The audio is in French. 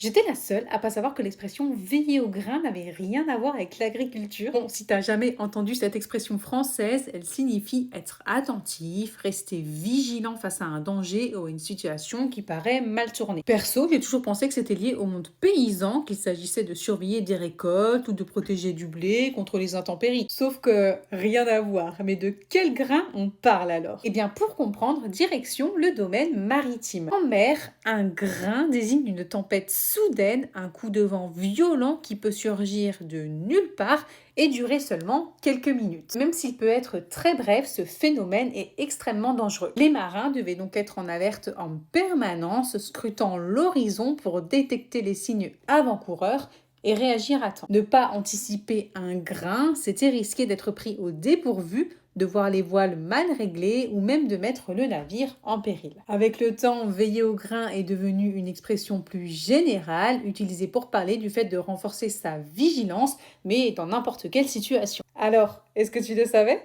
J'étais la seule à pas savoir que l'expression veiller au grain n'avait rien à voir avec l'agriculture. Bon, si t'as jamais entendu cette expression française, elle signifie être attentif, rester vigilant face à un danger ou à une situation qui paraît mal tournée. Perso, j'ai toujours pensé que c'était lié au monde paysan, qu'il s'agissait de surveiller des récoltes ou de protéger du blé contre les intempéries. Sauf que rien à voir. Mais de quel grain on parle alors? Eh bien, pour comprendre, direction le domaine maritime. En mer, un grain désigne une tempête soudaine, un coup de vent violent qui peut surgir de nulle part et durer seulement quelques minutes. Même s'il peut être très bref, ce phénomène est extrêmement dangereux. Les marins devaient donc être en alerte en permanence, scrutant l'horizon pour détecter les signes avant-coureurs et réagir à temps. Ne pas anticiper un grain, c'était risquer d'être pris au dépourvu, de voir les voiles mal réglées ou même de mettre le navire en péril. Avec le temps, veiller au grain est devenu une expression plus générale, utilisée pour parler du fait de renforcer sa vigilance, mais dans n'importe quelle situation. Alors, est-ce que tu le savais?